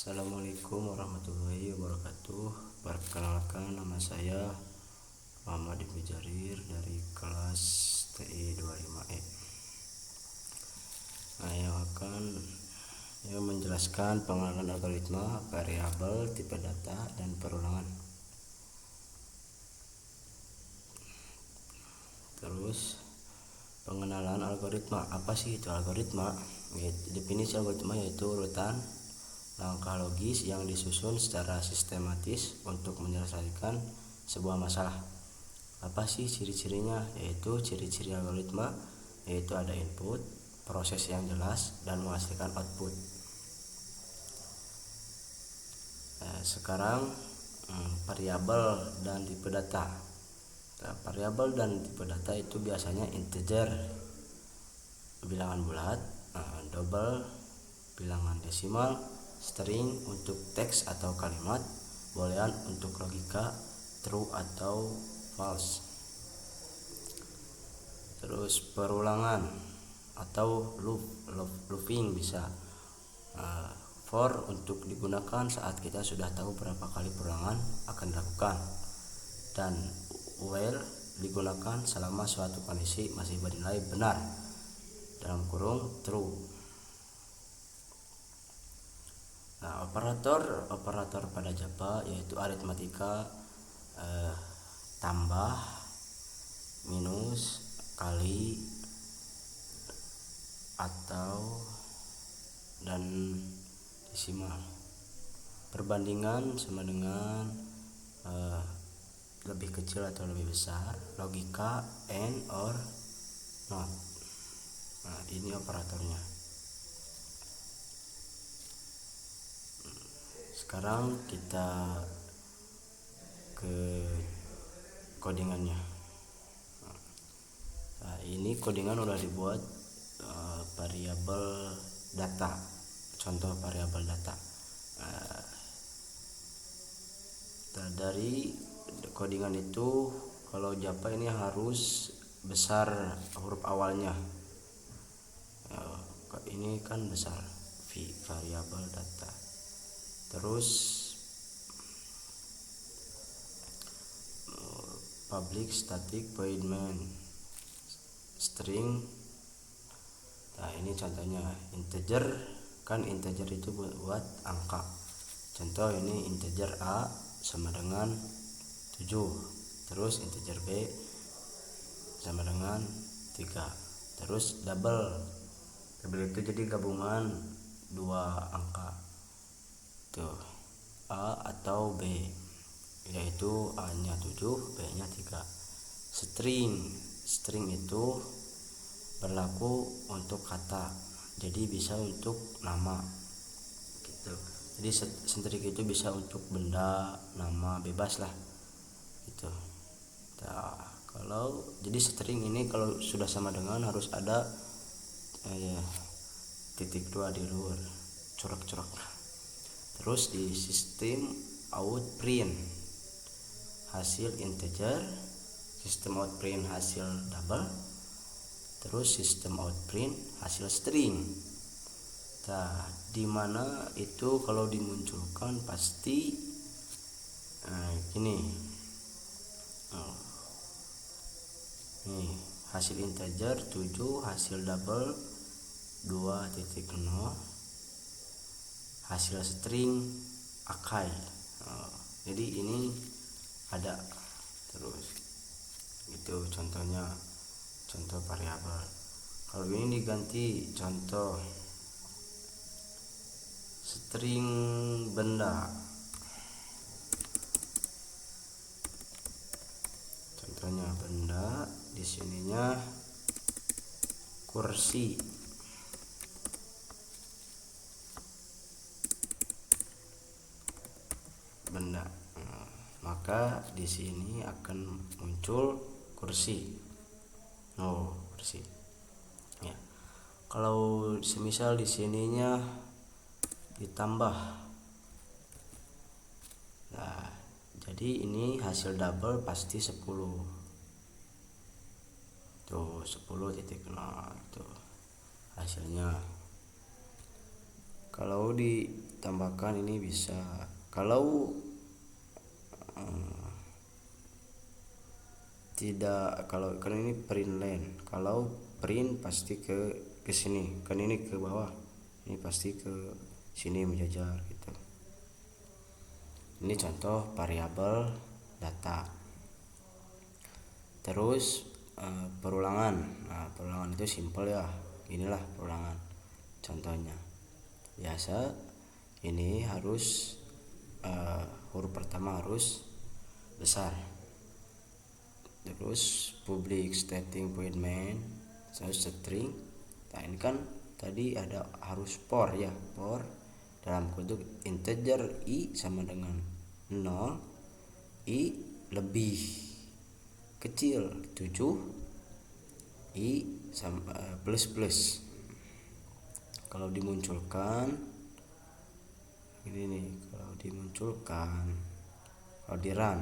Assalamualaikum warahmatullahi wabarakatuh. Perkenalkan, nama saya Muhammad Ibnu Jarir dari kelas TI 25E. Yang akan menjelaskan pengenalan algoritma, variabel, tipe data, dan perulangan. Terus pengenalan algoritma. Apa sih itu algoritma? Definisi algoritma yaitu urutan langkah logis yang disusun secara sistematis untuk menyelesaikan sebuah masalah. Apa sih ciri-cirinya? Yaitu ciri-ciri algoritma yaitu ada input, proses yang jelas, dan menghasilkan output. Sekarang variabel dan tipe data. Variabel dan tipe data itu biasanya integer, bilangan bulat, double, bilangan desimal, string untuk teks atau kalimat, boolean untuk logika, true atau false. Terus perulangan atau looping bisa. For untuk digunakan saat kita sudah tahu berapa kali perulangan akan dilakukan, dan while digunakan selama suatu kondisi masih bernilai benar dalam kurung true. Operator pada Java yaitu aritmatika, tambah, minus, kali, atau, dan desimal. Perbandingan sama dengan lebih kecil atau lebih besar, logika, and or not. Ini operatornya. Sekarang kita ke codingannya. Ini codingan udah dibuat variabel data. Contoh variabel data. Dari codingan itu, kalau Java ini harus besar huruf awalnya. Ini kan besar, variabel data. Terus public static void main string. Ini contohnya integer, kan integer itu buat angka. Contoh ini integer A sama dengan 7, terus integer B sama dengan 3. Terus double itu jadi gabungan dua angka tuh, A atau B, yaitu A nya 7, B nya 3. String itu berlaku untuk kata, jadi bisa untuk nama gitu. Jadi string itu bisa untuk benda, nama, bebas lah gitu. Kalau jadi string ini kalau sudah sama dengan harus ada titik 2 di luar, corak-corak. Terus di sistem out print hasil integer, sistem out print hasil double, terus sistem out print hasil string. Di mana itu kalau dimunculkan pasti gini. Nih, hasil integer 7, hasil double 2.0, hasil string akai. Jadi ini ada terus itu contohnya, contoh variabel. Kalau ini diganti contoh string benda, contohnya benda, di sininya kursi. Benda, maka di sini akan muncul kursi. Kursi. Ya. Kalau semisal di sininya ditambah, jadi ini hasil double pasti 10. Tuh 10.0 tuh hasilnya. Kalau ditambahkan ini bisa. Kalau tidak, kalau kan ini print line, kalau print pasti ke sini, kan ini ke bawah, ini pasti ke sini menjajar gitu. Ini contoh variabel data. Terus perulangan. Nah, perulangan itu simple ya, inilah perulangan contohnya. Biasa ini harus huruf pertama harus besar, terus public stating point main string. Nah, ini kan tadi ada harus for ya, for dalam bentuk integer i sama dengan 0, i lebih kecil 7, i sama plus. Kalau dimunculkan ini nih, kalau dimunculkan, kalau di run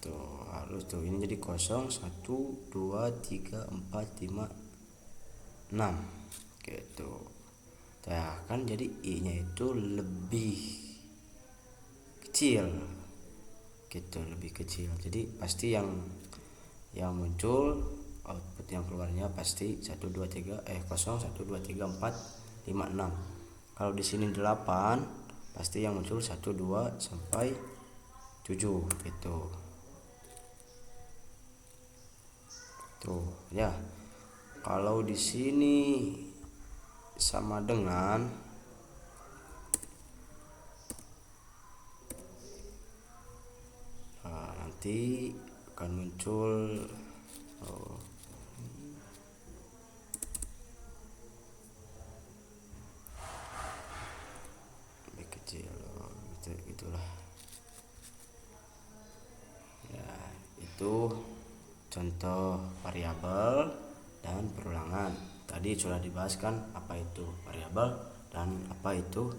tuh halus tuh, ini jadi 0 1 2 3 4 5 6 gitu. Nah, kan jadi i nya itu lebih kecil gitu, lebih kecil. Jadi pasti yang muncul output yang keluarnya pasti 0 1 2 3 4 5 6. Kalau di sini 8 pasti yang muncul 1 2 sampai 7 gitu. Tuh ya. Kalau di sini sama dengan nanti akan muncul lebih kecil gitulah ya. Itu contoh variabel dan perulangan. Tadi sudah dibahas kan apa itu variabel dan apa itu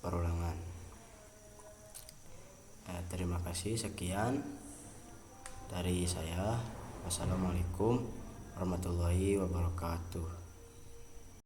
perulangan. Terima kasih, sekian dari saya. Wassalamualaikum warahmatullahi wabarakatuh.